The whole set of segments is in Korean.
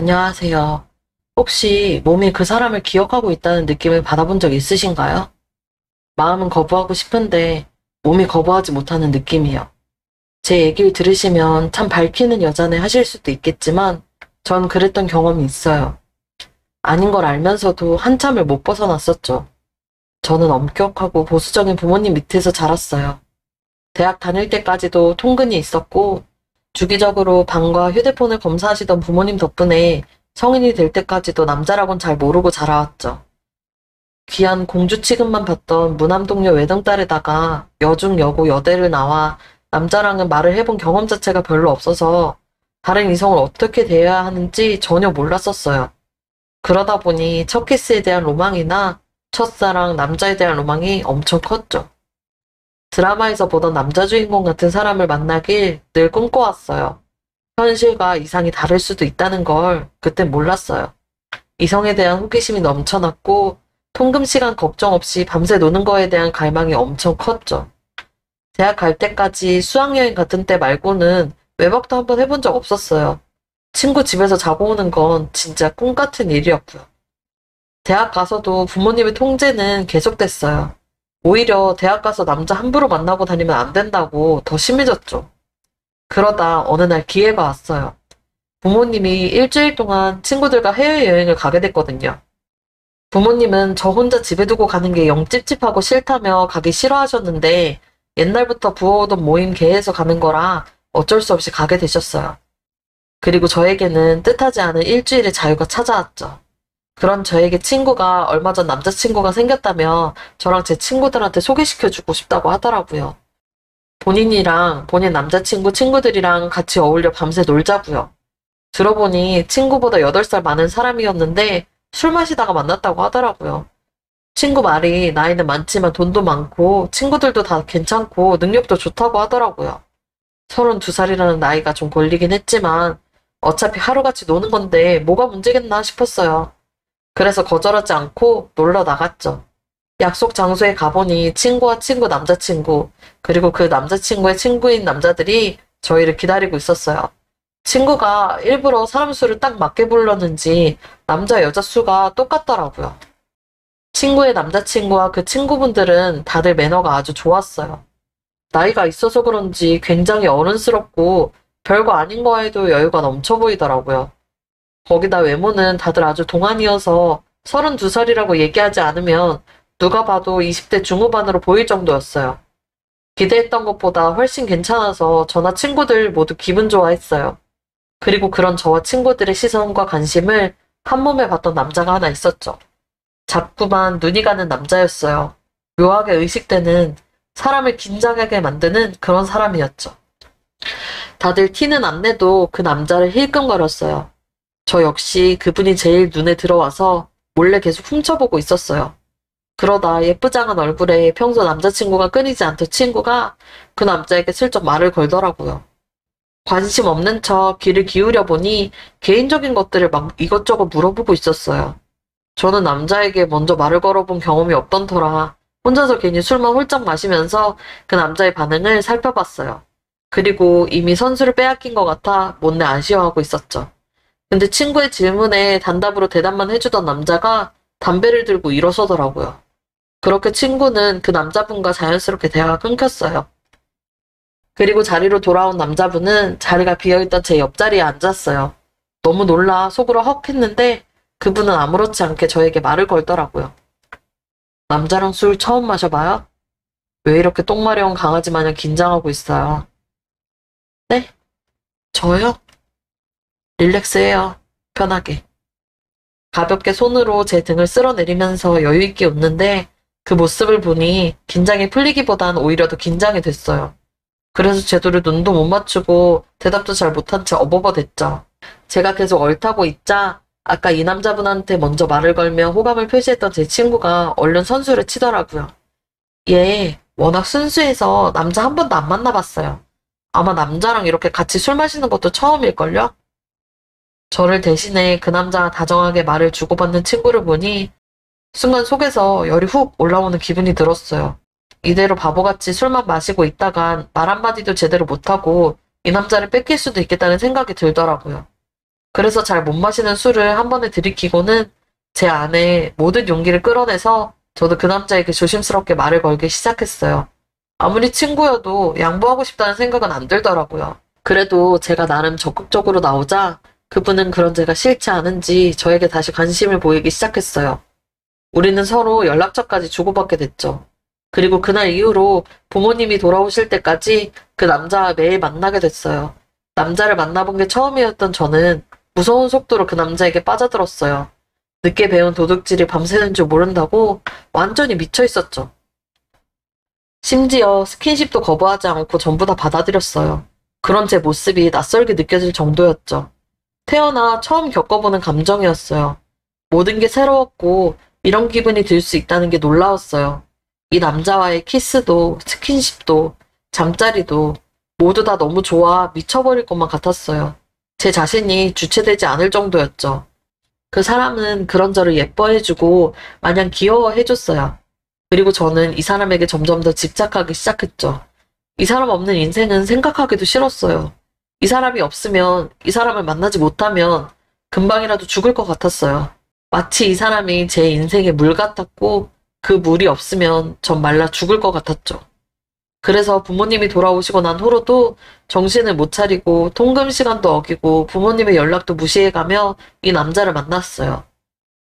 안녕하세요. 혹시 몸이 그 사람을 기억하고 있다는 느낌을 받아본 적 있으신가요? 마음은 거부하고 싶은데 몸이 거부하지 못하는 느낌이요. 제 얘기를 들으시면 참 밝히는 여자네 하실 수도 있겠지만 전 그랬던 경험이 있어요. 아닌 걸 알면서도 한참을 못 벗어났었죠. 저는 엄격하고 보수적인 부모님 밑에서 자랐어요. 대학 다닐 때까지도 통근이 있었고 주기적으로 방과 휴대폰을 검사하시던 부모님 덕분에 성인이 될 때까지도 남자라곤 잘 모르고 자라왔죠. 귀한 공주 취급만 받던 무남동녀 외등딸에다가 여중 여고 여대를 나와 남자랑은 말을 해본 경험 자체가 별로 없어서 다른 이성을 어떻게 대해야 하는지 전혀 몰랐었어요. 그러다 보니 첫 키스에 대한 로망이나 첫사랑 남자에 대한 로망이 엄청 컸죠. 드라마에서 보던 남자 주인공 같은 사람을 만나길 늘 꿈꿔왔어요. 현실과 이상이 다를 수도 있다는 걸 그땐 몰랐어요. 이성에 대한 호기심이 넘쳐났고 통금 시간 걱정 없이 밤새 노는 거에 대한 갈망이 엄청 컸죠. 대학 갈 때까지 수학여행 같은 때 말고는 외박도 한번 해본 적 없었어요. 친구 집에서 자고 오는 건 진짜 꿈 같은 일이었고요. 대학 가서도 부모님의 통제는 계속됐어요. 오히려 대학 가서 남자 함부로 만나고 다니면 안 된다고 더 심해졌죠. 그러다 어느 날 기회가 왔어요. 부모님이 일주일 동안 친구들과 해외여행을 가게 됐거든요. 부모님은 저 혼자 집에 두고 가는 게 영 찝찝하고 싫다며 가기 싫어하셨는데 옛날부터 부어오던 모임 계에서 가는 거라 어쩔 수 없이 가게 되셨어요. 그리고 저에게는 뜻하지 않은 일주일의 자유가 찾아왔죠. 그런 저에게 친구가 얼마 전 남자친구가 생겼다며 저랑 제 친구들한테 소개시켜주고 싶다고 하더라고요. 본인이랑 본인 남자친구 친구들이랑 같이 어울려 밤새 놀자고요. 들어보니 친구보다 8살 많은 사람이었는데 술 마시다가 만났다고 하더라고요. 친구 말이 나이는 많지만 돈도 많고 친구들도 다 괜찮고 능력도 좋다고 하더라고요. 32살이라는 나이가 좀 걸리긴 했지만 어차피 하루같이 노는 건데 뭐가 문제겠나 싶었어요. 그래서 거절하지 않고 놀러 나갔죠. 약속 장소에 가보니 친구와 친구 남자친구, 그리고 그 남자친구의 친구인 남자들이 저희를 기다리고 있었어요. 친구가 일부러 사람 수를 딱 맞게 불렀는지 남자 여자 수가 똑같더라고요. 친구의 남자친구와 그 친구분들은 다들 매너가 아주 좋았어요. 나이가 있어서 그런지 굉장히 어른스럽고 별거 아닌 거에도 여유가 넘쳐 보이더라고요. 거기다 외모는 다들 아주 동안이어서 32살이라고 얘기하지 않으면 누가 봐도 20대 중후반으로 보일 정도였어요. 기대했던 것보다 훨씬 괜찮아서 저나 친구들 모두 기분 좋아했어요. 그리고 그런 저와 친구들의 시선과 관심을 한몸에 받던 남자가 하나 있었죠. 자꾸만 눈이 가는 남자였어요. 묘하게 의식되는, 사람을 긴장하게 만드는 그런 사람이었죠. 다들 티는 안 내도 그 남자를 힐끔거렸어요. 저 역시 그분이 제일 눈에 들어와서 몰래 계속 훔쳐보고 있었어요. 그러다 예쁘장한 얼굴에 평소 남자친구가 끊이지 않던 친구가 그 남자에게 슬쩍 말을 걸더라고요. 관심 없는 척 귀를 기울여 보니 개인적인 것들을 막 이것저것 물어보고 있었어요. 저는 남자에게 먼저 말을 걸어본 경험이 없던 터라 혼자서 괜히 술만 홀짝 마시면서 그 남자의 반응을 살펴봤어요. 그리고 이미 선수를 빼앗긴 것 같아 못내 아쉬워하고 있었죠. 근데 친구의 질문에 단답으로 대답만 해주던 남자가 담배를 들고 일어서더라고요. 그렇게 친구는 그 남자분과 자연스럽게 대화가 끊겼어요. 그리고 자리로 돌아온 남자분은 자리가 비어있던 제 옆자리에 앉았어요. 너무 놀라 속으로 헉 했는데 그분은 아무렇지 않게 저에게 말을 걸더라고요. 남자랑 술 처음 마셔봐요? 왜 이렇게 똥마려운 강아지 마냥 긴장하고 있어요? 네? 저요? 릴렉스해요. 편하게. 가볍게 손으로 제 등을 쓸어내리면서 여유있게 웃는데 그 모습을 보니 긴장이 풀리기보단 오히려 더 긴장이 됐어요. 그래서 제대로 눈도 못 맞추고 대답도 잘 못한 채 어버버됐죠. 제가 계속 얼타고 있자 아까 이 남자분한테 먼저 말을 걸며 호감을 표시했던 제 친구가 얼른 선수를 치더라고요. 얘 워낙 순수해서 남자 한 번도 안 만나봤어요. 아마 남자랑 이렇게 같이 술 마시는 것도 처음일걸요? 저를 대신해 그 남자가 다정하게 말을 주고받는 친구를 보니 순간 속에서 열이 훅 올라오는 기분이 들었어요. 이대로 바보같이 술만 마시고 있다간 말 한마디도 제대로 못하고 이 남자를 뺏길 수도 있겠다는 생각이 들더라고요. 그래서 잘 못 마시는 술을 한 번에 들이키고는 제 안에 모든 용기를 끌어내서 저도 그 남자에게 조심스럽게 말을 걸기 시작했어요. 아무리 친구여도 양보하고 싶다는 생각은 안 들더라고요. 그래도 제가 나름 적극적으로 나오자 그분은 그런 제가 싫지 않은지 저에게 다시 관심을 보이기 시작했어요. 우리는 서로 연락처까지 주고받게 됐죠. 그리고 그날 이후로 부모님이 돌아오실 때까지 그 남자와 매일 만나게 됐어요. 남자를 만나본 게 처음이었던 저는 무서운 속도로 그 남자에게 빠져들었어요. 늦게 배운 도둑질이 밤새는 줄 모른다고 완전히 미쳐 있었죠. 심지어 스킨십도 거부하지 않고 전부 다 받아들였어요. 그런 제 모습이 낯설게 느껴질 정도였죠. 태어나 처음 겪어보는 감정이었어요. 모든 게 새로웠고 이런 기분이 들 수 있다는 게 놀라웠어요. 이 남자와의 키스도 스킨십도 잠자리도 모두 다 너무 좋아 미쳐버릴 것만 같았어요. 제 자신이 주체되지 않을 정도였죠. 그 사람은 그런 저를 예뻐해주고 마냥 귀여워해줬어요. 그리고 저는 이 사람에게 점점 더 집착하기 시작했죠. 이 사람 없는 인생은 생각하기도 싫었어요. 이 사람이 없으면, 이 사람을 만나지 못하면 금방이라도 죽을 것 같았어요. 마치 이 사람이 제 인생의 물 같았고 그 물이 없으면 전 말라 죽을 것 같았죠. 그래서 부모님이 돌아오시고 난 후로도 정신을 못 차리고 통금 시간도 어기고 부모님의 연락도 무시해가며 이 남자를 만났어요.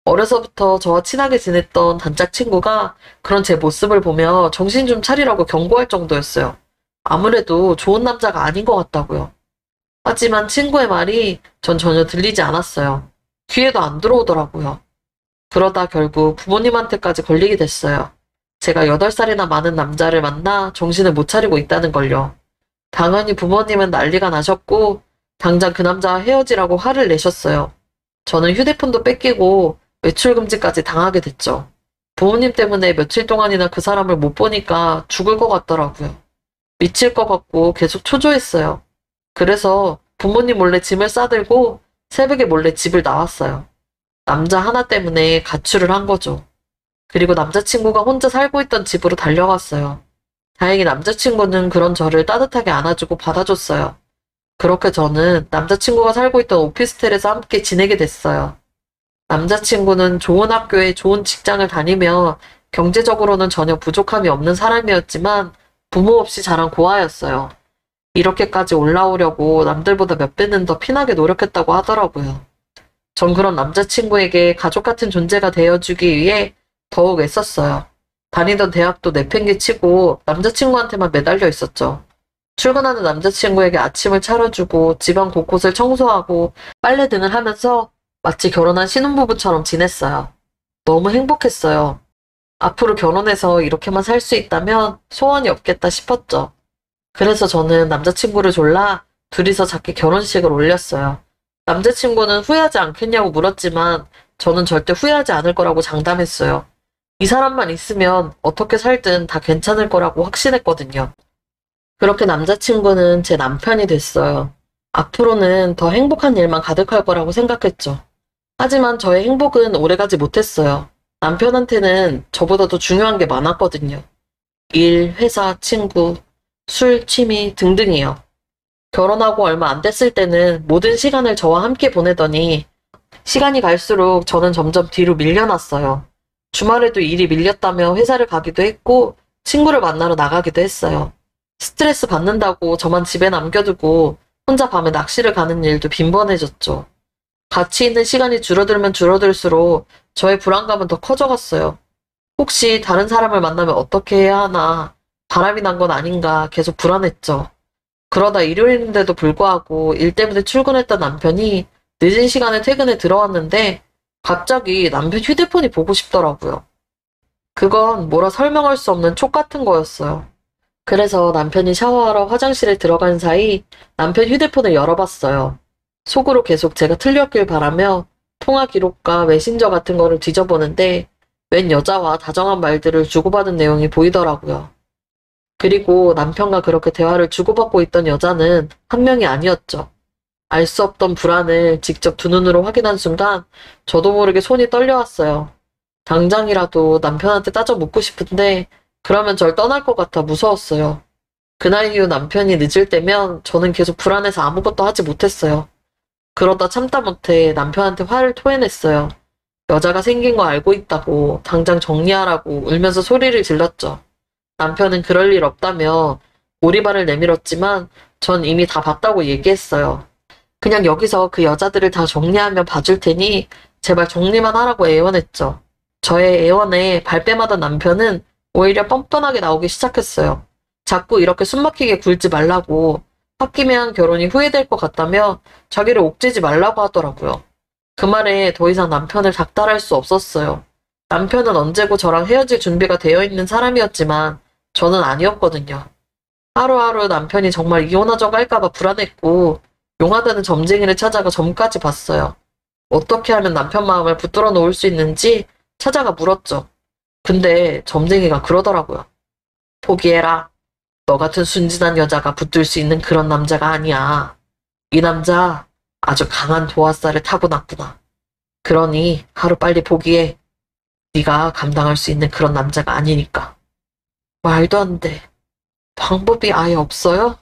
어려서부터 저와 친하게 지냈던 단짝 친구가 그런 제 모습을 보며 정신 좀 차리라고 경고할 정도였어요. 아무래도 좋은 남자가 아닌 것 같다고요. 하지만 친구의 말이 전 전혀 들리지 않았어요. 귀에도 안 들어오더라고요. 그러다 결국 부모님한테까지 걸리게 됐어요. 제가 8살이나 많은 남자를 만나 정신을 못 차리고 있다는 걸요. 당연히 부모님은 난리가 나셨고 당장 그 남자와 헤어지라고 화를 내셨어요. 저는 휴대폰도 뺏기고 외출 금지까지 당하게 됐죠. 부모님 때문에 며칠 동안이나 그 사람을 못 보니까 죽을 것 같더라고요. 미칠 것 같고 계속 초조했어요. 그래서 부모님 몰래 짐을 싸들고 새벽에 몰래 집을 나왔어요. 남자 하나 때문에 가출을 한 거죠. 그리고 남자친구가 혼자 살고 있던 집으로 달려갔어요. 다행히 남자친구는 그런 저를 따뜻하게 안아주고 받아줬어요. 그렇게 저는 남자친구가 살고 있던 오피스텔에서 함께 지내게 됐어요. 남자친구는 좋은 학교에 좋은 직장을 다니며 경제적으로는 전혀 부족함이 없는 사람이었지만 부모 없이 자란 고아였어요. 이렇게까지 올라오려고 남들보다 몇 배는 더 피나게 노력했다고 하더라고요. 전 그런 남자친구에게 가족 같은 존재가 되어주기 위해 더욱 애썼어요. 다니던 대학도 내팽개치고 남자친구한테만 매달려 있었죠. 출근하는 남자친구에게 아침을 차려주고 집안 곳곳을 청소하고 빨래 등을 하면서 마치 결혼한 신혼부부처럼 지냈어요. 너무 행복했어요. 앞으로 결혼해서 이렇게만 살 수 있다면 소원이 없겠다 싶었죠. 그래서 저는 남자친구를 졸라 둘이서 작게 결혼식을 올렸어요. 남자친구는 후회하지 않겠냐고 물었지만 저는 절대 후회하지 않을 거라고 장담했어요. 이 사람만 있으면 어떻게 살든 다 괜찮을 거라고 확신했거든요. 그렇게 남자친구는 제 남편이 됐어요. 앞으로는 더 행복한 일만 가득할 거라고 생각했죠. 하지만 저의 행복은 오래가지 못했어요. 남편한테는 저보다 더 중요한 게 많았거든요. 일, 회사, 친구, 술, 취미 등등이요. 결혼하고 얼마 안 됐을 때는 모든 시간을 저와 함께 보내더니 시간이 갈수록 저는 점점 뒤로 밀려났어요. 주말에도 일이 밀렸다며 회사를 가기도 했고 친구를 만나러 나가기도 했어요. 스트레스 받는다고 저만 집에 남겨두고 혼자 밤에 낚시를 가는 일도 빈번해졌죠. 같이 있는 시간이 줄어들면 줄어들수록 저의 불안감은 더 커져갔어요. 혹시 다른 사람을 만나면 어떻게 해야 하나, 바람이 난 건 아닌가 계속 불안했죠. 그러다 일요일인데도 불구하고 일 때문에 출근했던 남편이 늦은 시간에 퇴근에 들어왔는데 갑자기 남편 휴대폰이 보고 싶더라고요. 그건 뭐라 설명할 수 없는 촉 같은 거였어요. 그래서 남편이 샤워하러 화장실에 들어간 사이 남편 휴대폰을 열어봤어요. 속으로 계속 제가 틀렸길 바라며 통화 기록과 메신저 같은 거를 뒤져보는데 웬 여자와 다정한 말들을 주고받은 내용이 보이더라고요. 그리고 남편과 그렇게 대화를 주고받고 있던 여자는 한 명이 아니었죠. 알 수 없던 불안을 직접 두 눈으로 확인한 순간 저도 모르게 손이 떨려왔어요. 당장이라도 남편한테 따져 묻고 싶은데 그러면 절 떠날 것 같아 무서웠어요. 그날 이후 남편이 늦을 때면 저는 계속 불안해서 아무것도 하지 못했어요. 그러다 참다 못해 남편한테 화를 토해냈어요. 여자가 생긴 거 알고 있다고 당장 정리하라고 울면서 소리를 질렀죠. 남편은 그럴 일 없다며 오리발을 내밀었지만 전 이미 다 봤다고 얘기했어요. 그냥 여기서 그 여자들을 다 정리하면 봐줄 테니 제발 정리만 하라고 애원했죠. 저의 애원에 발뺌하던 남편은 오히려 뻔뻔하게 나오기 시작했어요. 자꾸 이렇게 숨막히게 굴지 말라고, 홧김에한 결혼이 후회될 것 같다며 자기를 옥죄지 말라고 하더라고요. 그 말에 더 이상 남편을 닥달할 수 없었어요. 남편은 언제고 저랑 헤어질 준비가 되어 있는 사람이었지만 저는 아니었거든요. 하루하루 남편이 정말 이혼하자고 할까봐 불안했고 용하다는 점쟁이를 찾아가 점까지 봤어요. 어떻게 하면 남편 마음을 붙들어 놓을 수 있는지 찾아가 물었죠. 근데 점쟁이가 그러더라고요. 포기해라. 너 같은 순진한 여자가 붙들 수 있는 그런 남자가 아니야. 이 남자 아주 강한 도화살을 타고났구나. 그러니 하루빨리 포기해. 네가 감당할 수 있는 그런 남자가 아니니까. 말도 안 돼. 방법이 아예 없어요?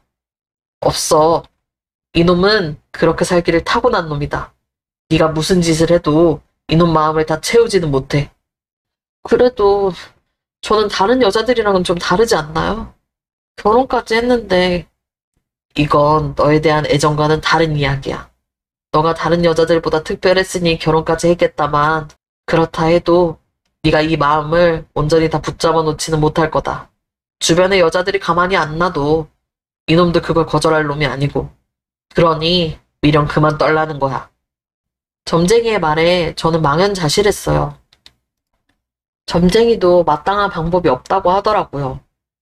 없어. 이놈은 그렇게 살기를 타고난 놈이다. 네가 무슨 짓을 해도 이놈 마음을 다 채우지는 못해. 그래도 저는 다른 여자들이랑은 좀 다르지 않나요? 결혼까지 했는데 이건 너에 대한 애정과는 다른 이야기야. 너가 다른 여자들보다 특별했으니 결혼까지 했겠다만 그렇다 해도 네가 이 마음을 온전히 다 붙잡아 놓지는 못할 거다. 주변의 여자들이 가만히 안 놔도 이놈도 그걸 거절할 놈이 아니고. 그러니 미련 그만 떨라는 거야. 점쟁이의 말에 저는 망연자실했어요. 점쟁이도 마땅한 방법이 없다고 하더라고요.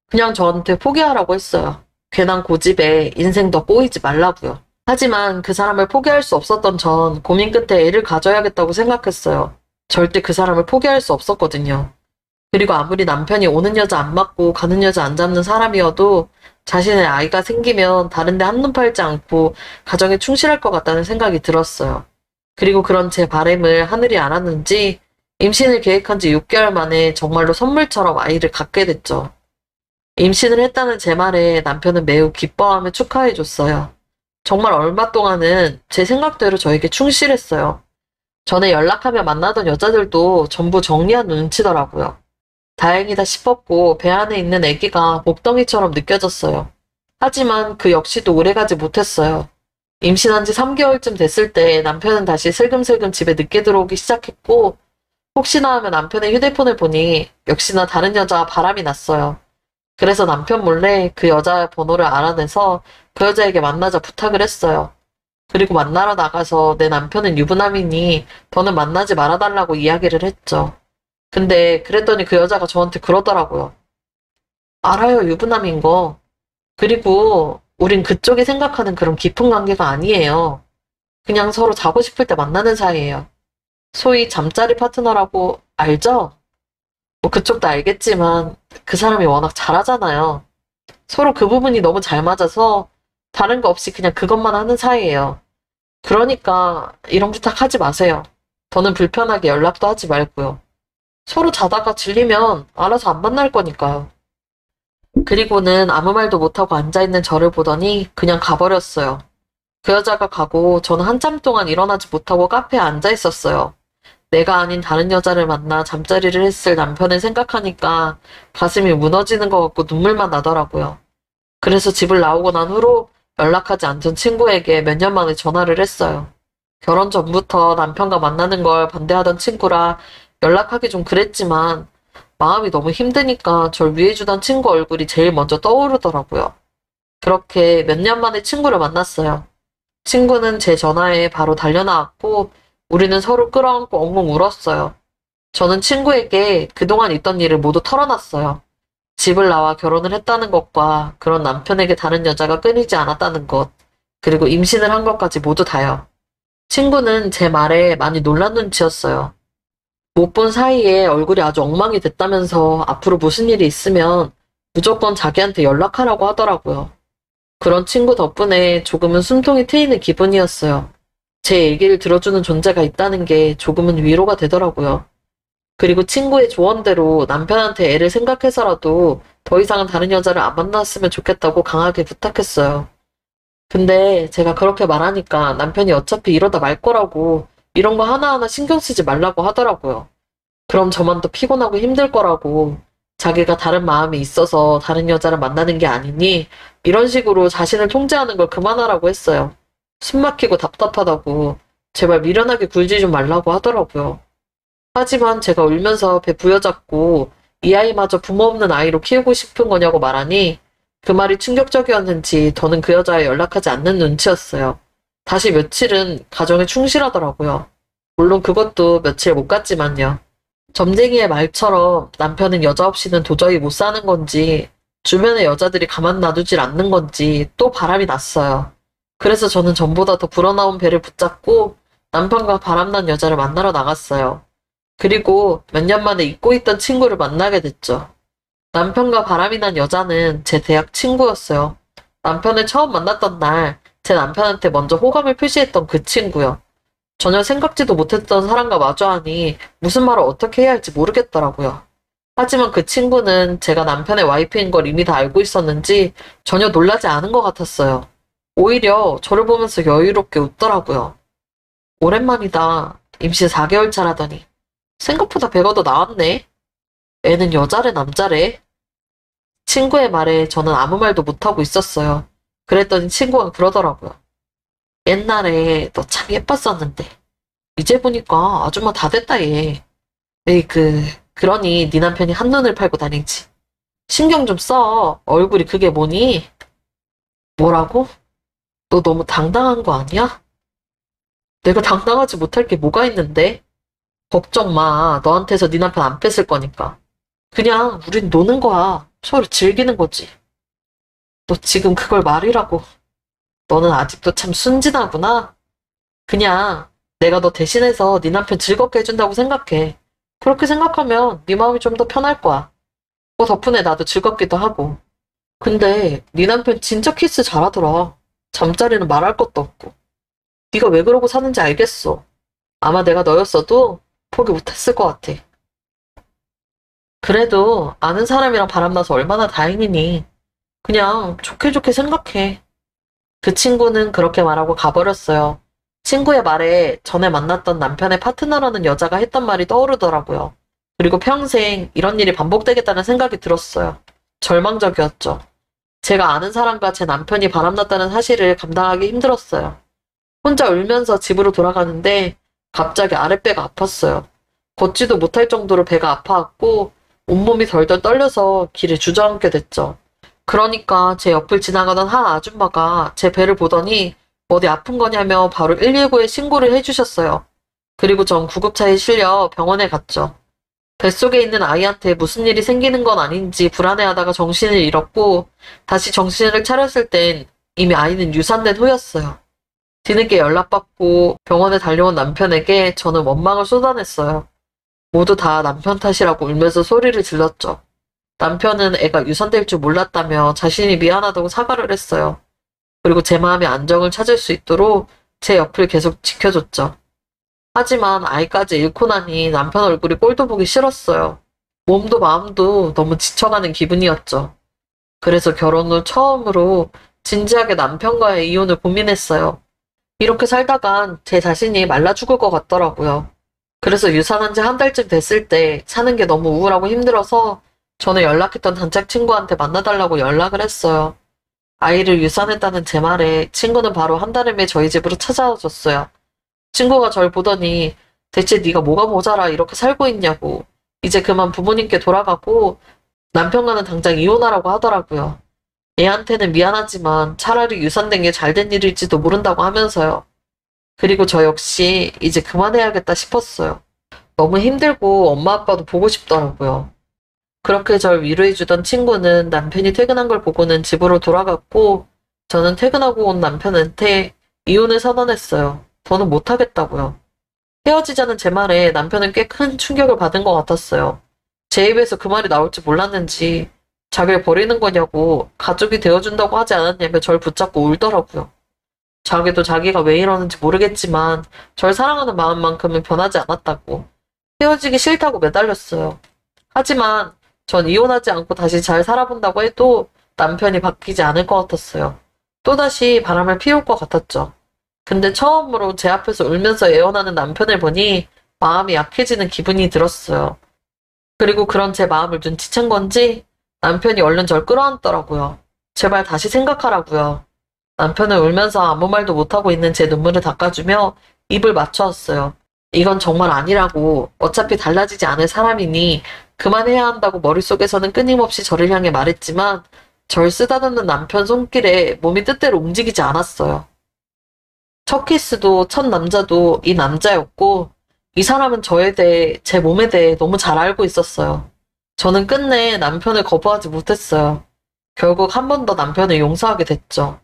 그냥 저한테 포기하라고 했어요. 괜한 고집에 인생 더 꼬이지 말라고요. 하지만 그 사람을 포기할 수 없었던 전 고민 끝에 애를 가져야겠다고 생각했어요. 절대 그 사람을 포기할 수 없었거든요. 그리고 아무리 남편이 오는 여자 안 맞고 가는 여자 안 잡는 사람이어도 자신의 아이가 생기면 다른 데 한눈 팔지 않고 가정에 충실할 것 같다는 생각이 들었어요. 그리고 그런 제 바람을 하늘이 알았는지 임신을 계획한 지 6개월 만에 정말로 선물처럼 아이를 갖게 됐죠. 임신을 했다는 제 말에 남편은 매우 기뻐하며 축하해줬어요. 정말 얼마 동안은 제 생각대로 저에게 충실했어요. 전에 연락하며 만나던 여자들도 전부 정리한 눈치더라고요. 다행이다 싶었고 배 안에 있는 아기가 목덩이처럼 느껴졌어요. 하지만 그 역시도 오래가지 못했어요. 임신한 지 3개월쯤 됐을 때 남편은 다시 슬금슬금 집에 늦게 들어오기 시작했고 혹시나 하며 남편의 휴대폰을 보니 역시나 다른 여자와 바람이 났어요. 그래서 남편 몰래 그 여자 번호를 알아내서 그 여자에게 만나자 부탁을 했어요. 그리고 만나러 나가서 내 남편은 유부남이니 더는 만나지 말아달라고 이야기를 했죠. 근데 그랬더니 그 여자가 저한테 그러더라고요. 알아요, 유부남인 거. 그리고 우린 그쪽이 생각하는 그런 깊은 관계가 아니에요. 그냥 서로 자고 싶을 때 만나는 사이예요. 소위 잠자리 파트너라고 알죠? 뭐 그쪽도 알겠지만 그 사람이 워낙 잘하잖아요. 서로 그 부분이 너무 잘 맞아서 다른 거 없이 그냥 그것만 하는 사이예요. 그러니까 이런 부탁하지 마세요. 더는 불편하게 연락도 하지 말고요. 서로 자다가 질리면 알아서 안 만날 거니까요. 그리고는 아무 말도 못하고 앉아있는 저를 보더니 그냥 가버렸어요. 그 여자가 가고 저는 한참 동안 일어나지 못하고 카페에 앉아있었어요. 내가 아닌 다른 여자를 만나 잠자리를 했을 남편을 생각하니까 가슴이 무너지는 것 같고 눈물만 나더라고요. 그래서 집을 나오고 난 후로 연락하지 않던 친구에게 몇 년 만에 전화를 했어요. 결혼 전부터 남편과 만나는 걸 반대하던 친구라 연락하기 좀 그랬지만 마음이 너무 힘드니까 절 위해주던 친구 얼굴이 제일 먼저 떠오르더라고요. 그렇게 몇 년 만에 친구를 만났어요. 친구는 제 전화에 바로 달려나왔고 우리는 서로 끌어안고 엉엉 울었어요. 저는 친구에게 그동안 있던 일을 모두 털어놨어요. 집을 나와 결혼을 했다는 것과 그런 남편에게 다른 여자가 끊이지 않았다는 것, 그리고 임신을 한 것까지 모두 다요. 친구는 제 말에 많이 놀란 눈치였어요. 못 본 사이에 얼굴이 아주 엉망이 됐다면서 앞으로 무슨 일이 있으면 무조건 자기한테 연락하라고 하더라고요. 그런 친구 덕분에 조금은 숨통이 트이는 기분이었어요. 제 얘기를 들어주는 존재가 있다는 게 조금은 위로가 되더라고요. 그리고 친구의 조언대로 남편한테 애를 생각해서라도 더 이상은 다른 여자를 안 만났으면 좋겠다고 강하게 부탁했어요. 근데 제가 그렇게 말하니까 남편이 어차피 이러다 말 거라고 이런 거 하나하나 신경 쓰지 말라고 하더라고요. 그럼 저만 더 피곤하고 힘들 거라고 자기가 다른 마음이 있어서 다른 여자를 만나는 게 아니니 이런 식으로 자신을 통제하는 걸 그만하라고 했어요. 숨 막히고 답답하다고 제발 미련하게 굴지 좀 말라고 하더라고요. 하지만 제가 울면서 배 부여잡고 이 아이마저 부모 없는 아이로 키우고 싶은 거냐고 말하니 그 말이 충격적이었는지 더는 그 여자에 연락하지 않는 눈치였어요. 다시 며칠은 가정에 충실하더라고요. 물론 그것도 며칠 못 갔지만요. 점쟁이의 말처럼 남편은 여자 없이는 도저히 못 사는 건지 주변의 여자들이 가만 놔두질 않는 건지 또 바람이 났어요. 그래서 저는 전보다 더 불어나온 배를 붙잡고 남편과 바람난 여자를 만나러 나갔어요. 그리고 몇 년 만에 잊고 있던 친구를 만나게 됐죠. 남편과 바람이 난 여자는 제 대학 친구였어요. 남편을 처음 만났던 날 제 남편한테 먼저 호감을 표시했던 그 친구요. 전혀 생각지도 못했던 사람과 마주하니 무슨 말을 어떻게 해야 할지 모르겠더라고요. 하지만 그 친구는 제가 남편의 와이프인 걸 이미 다 알고 있었는지 전혀 놀라지 않은 것 같았어요. 오히려 저를 보면서 여유롭게 웃더라고요. 오랜만이다. 임신 4개월 차라더니 생각보다 배가 더 나왔네. 애는 여자래 남자래? 친구의 말에 저는 아무 말도 못하고 있었어요. 그랬더니 친구가 그러더라고요. 옛날에 너 참 예뻤었는데 이제 보니까 아줌마 다 됐다 얘. 에이 그러니 네 남편이 한눈을 팔고 다니지. 신경 좀 써. 얼굴이 그게 뭐니? 뭐라고? 너 너무 당당한 거 아니야? 내가 당당하지 못할 게 뭐가 있는데? 걱정 마. 너한테서 네 남편 안 뺏을 거니까. 그냥 우린 노는 거야. 서로 즐기는 거지. 너 지금 그걸 말이라고. 너는 아직도 참 순진하구나. 그냥 내가 너 대신해서 네 남편 즐겁게 해준다고 생각해. 그렇게 생각하면 네 마음이 좀 더 편할 거야. 덕분에 나도 즐겁기도 하고. 근데 네 남편 진짜 키스 잘하더라. 잠자리는 말할 것도 없고. 네가 왜 그러고 사는지 알겠어. 아마 내가 너였어도 포기 못했을 것 같아. 그래도 아는 사람이랑 바람나서 얼마나 다행이니. 그냥 좋게 좋게 생각해. 그 친구는 그렇게 말하고 가버렸어요. 친구의 말에 전에 만났던 남편의 파트너라는 여자가 했던 말이 떠오르더라고요. 그리고 평생 이런 일이 반복되겠다는 생각이 들었어요. 절망적이었죠. 제가 아는 사람과 제 남편이 바람났다는 사실을 감당하기 힘들었어요. 혼자 울면서 집으로 돌아가는데 갑자기 아랫배가 아팠어요. 걷지도 못할 정도로 배가 아파왔고 온몸이 덜덜 떨려서 길에 주저앉게 됐죠. 그러니까 제 옆을 지나가던 한 아줌마가 제 배를 보더니 어디 아픈 거냐며 바로 119에 신고를 해주셨어요. 그리고 전 구급차에 실려 병원에 갔죠. 뱃속에 있는 아이한테 무슨 일이 생기는 건 아닌지 불안해하다가 정신을 잃었고 다시 정신을 차렸을 땐 이미 아이는 유산된 후였어요. 뒤늦게 연락받고 병원에 달려온 남편에게 저는 원망을 쏟아냈어요. 모두 다 남편 탓이라고 울면서 소리를 질렀죠. 남편은 애가 유산될 줄 몰랐다며 자신이 미안하다고 사과를 했어요. 그리고 제 마음의 안정을 찾을 수 있도록 제 옆을 계속 지켜줬죠. 하지만 아이까지 잃고 나니 남편 얼굴이 꼴도 보기 싫었어요. 몸도 마음도 너무 지쳐가는 기분이었죠. 그래서 결혼 후 처음으로 진지하게 남편과의 이혼을 고민했어요. 이렇게 살다간 제 자신이 말라 죽을 것 같더라고요. 그래서 유산한 지 한 달쯤 됐을 때 사는 게 너무 우울하고 힘들어서 저는 연락했던 단짝 친구한테 만나달라고 연락을 했어요. 아이를 유산했다는 제 말에 친구는 바로 한 달을 매 저희 집으로 찾아와 줬어요. 친구가 절 보더니 대체 네가 뭐가 모자라 이렇게 살고 있냐고 이제 그만 부모님께 돌아가고 남편과는 당장 이혼하라고 하더라고요. 애한테는 미안하지만 차라리 유산된 게 잘된 일일지도 모른다고 하면서요. 그리고 저 역시 이제 그만해야겠다 싶었어요. 너무 힘들고 엄마 아빠도 보고 싶더라고요. 그렇게 절 위로해주던 친구는 남편이 퇴근한 걸 보고는 집으로 돌아갔고 저는 퇴근하고 온 남편한테 이혼을 선언했어요. 더는 못하겠다고요. 헤어지자는 제 말에 남편은 꽤 큰 충격을 받은 것 같았어요. 제 입에서 그 말이 나올 줄 몰랐는지 자기를 버리는 거냐고 가족이 되어준다고 하지 않았냐며 절 붙잡고 울더라고요. 자기도 자기가 왜 이러는지 모르겠지만 절 사랑하는 마음만큼은 변하지 않았다고 헤어지기 싫다고 매달렸어요. 하지만 전 이혼하지 않고 다시 잘 살아본다고 해도 남편이 바뀌지 않을 것 같았어요. 또다시 바람을 피울 것 같았죠. 근데 처음으로 제 앞에서 울면서 애원하는 남편을 보니 마음이 약해지는 기분이 들었어요. 그리고 그런 제 마음을 눈치챈 건지 남편이 얼른 절 끌어안더라고요. 제발 다시 생각하라고요. 남편은 울면서 아무 말도 못하고 있는 제 눈물을 닦아주며 입을 맞추었어요. 이건 정말 아니라고, 어차피 달라지지 않을 사람이니 그만해야 한다고 머릿속에서는 끊임없이 저를 향해 말했지만 절 쓰다듬는 남편 손길에 몸이 뜻대로 움직이지 않았어요. 첫 키스도 첫 남자도 이 남자였고 이 사람은 저에 대해, 제 몸에 대해 너무 잘 알고 있었어요. 저는 끝내 남편을 거부하지 못했어요. 결국 한 번 더 남편을 용서하게 됐죠.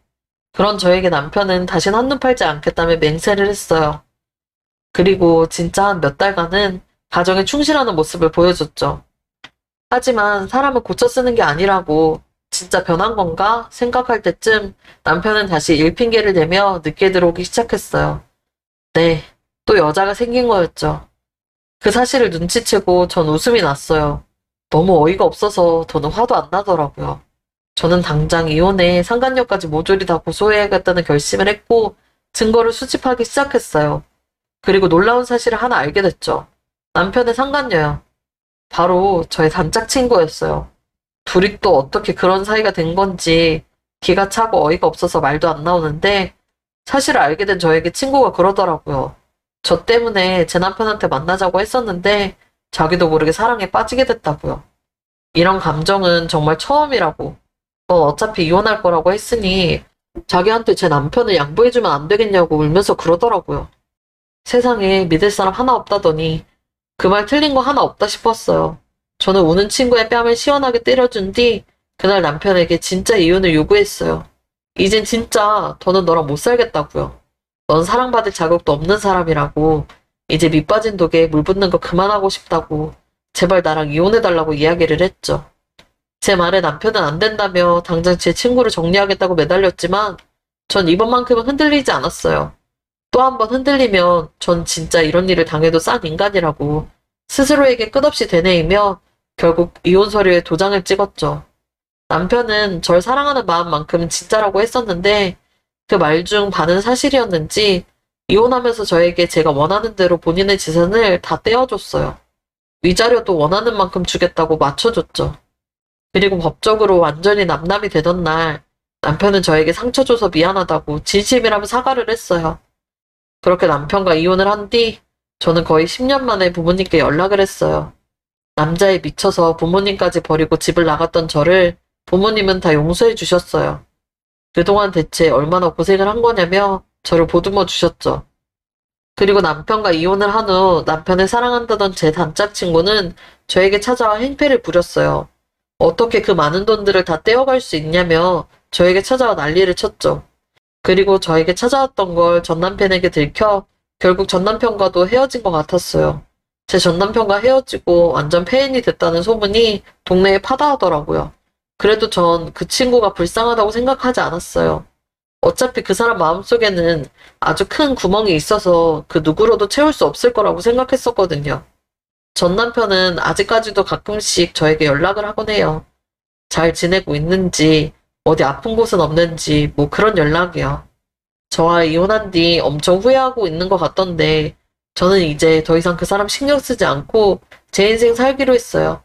그런 저에게 남편은 다신 한눈 팔지 않겠다며 맹세를 했어요. 그리고 진짜 한 몇 달간은 가정에 충실하는 모습을 보여줬죠. 하지만 사람은 고쳐 쓰는 게 아니라고, 진짜 변한 건가 생각할 때쯤 남편은 다시 일핑계를 대며 늦게 들어오기 시작했어요. 네, 또 여자가 생긴 거였죠. 그 사실을 눈치채고 전 웃음이 났어요. 너무 어이가 없어서 더는 화도 안 나더라고요. 저는 당장 이혼해 상간녀까지 모조리 다 고소해야겠다는 결심을 했고 증거를 수집하기 시작했어요. 그리고 놀라운 사실을 하나 알게 됐죠. 남편의 상간녀요. 바로 저의 단짝 친구였어요. 둘이 또 어떻게 그런 사이가 된 건지 기가 차고 어이가 없어서 말도 안 나오는데 사실을 알게 된 저에게 친구가 그러더라고요. 저 때문에 제 남편한테 만나자고 했었는데 자기도 모르게 사랑에 빠지게 됐다고요. 이런 감정은 정말 처음이라고. 넌 어차피 이혼할 거라고 했으니 자기한테 제 남편을 양보해주면 안 되겠냐고 울면서 그러더라고요. 세상에 믿을 사람 하나 없다더니 그 말 틀린 거 하나 없다 싶었어요. 저는 우는 친구의 뺨을 시원하게 때려준 뒤 그날 남편에게 진짜 이혼을 요구했어요. 이젠 진짜 더는 너랑 못 살겠다고요. 넌 사랑받을 자격도 없는 사람이라고. 이제 밑 빠진 독에 물 붓는 거 그만하고 싶다고. 제발 나랑 이혼해달라고 이야기를 했죠. 제 말에 남편은 안 된다며 당장 제 친구를 정리하겠다고 매달렸지만 전 이번만큼은 흔들리지 않았어요. 또 한 번 흔들리면 전 진짜 이런 일을 당해도 싼 인간이라고 스스로에게 끝없이 되뇌이며 결국 이혼 서류에 도장을 찍었죠. 남편은 절 사랑하는 마음만큼은 진짜라고 했었는데 그 말 중 반은 사실이었는지 이혼하면서 저에게 제가 원하는 대로 본인의 재산을 다 떼어줬어요. 위자료도 원하는 만큼 주겠다고 맞춰줬죠. 그리고 법적으로 완전히 남남이 되던 날 남편은 저에게 상처 줘서 미안하다고 진심이라며 사과를 했어요. 그렇게 남편과 이혼을 한 뒤 저는 거의 10년 만에 부모님께 연락을 했어요. 남자에 미쳐서 부모님까지 버리고 집을 나갔던 저를 부모님은 다 용서해 주셨어요. 그동안 대체 얼마나 고생을 한 거냐며 저를 보듬어 주셨죠. 그리고 남편과 이혼을 한 후 남편을 사랑한다던 제 단짝 친구는 저에게 찾아와 행패를 부렸어요. 어떻게 그 많은 돈들을 다 떼어갈 수 있냐며 저에게 찾아와 난리를 쳤죠. 그리고 저에게 찾아왔던 걸 전남편에게 들켜 결국 전남편과도 헤어진 것 같았어요. 제 전남편과 헤어지고 완전 폐인이 됐다는 소문이 동네에 파다하더라고요. 그래도 전 그 친구가 불쌍하다고 생각하지 않았어요. 어차피 그 사람 마음속에는 아주 큰 구멍이 있어서 그 누구로도 채울 수 없을 거라고 생각했었거든요. 전 남편은 아직까지도 가끔씩 저에게 연락을 하곤 해요. 잘 지내고 있는지, 어디 아픈 곳은 없는지, 뭐 그런 연락이요. 저와 이혼한 뒤 엄청 후회하고 있는 것 같던데 저는 이제 더 이상 그 사람 신경 쓰지 않고 제 인생 살기로 했어요.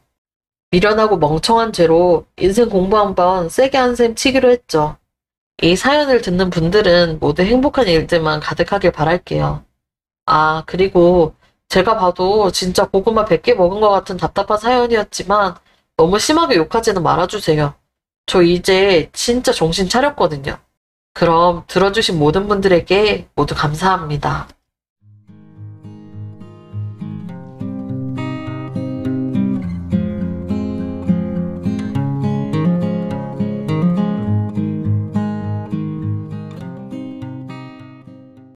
미련하고 멍청한 죄로 인생 공부 한번 세게 한 셈 치기로 했죠. 이 사연을 듣는 분들은 모두 행복한 일들만 가득하길 바랄게요. 아, 그리고 제가 봐도 진짜 고구마 100개 먹은 것 같은 답답한 사연이었지만 너무 심하게 욕하지는 말아주세요. 저 이제 진짜 정신 차렸거든요. 그럼 들어주신 모든 분들에게 모두 감사합니다.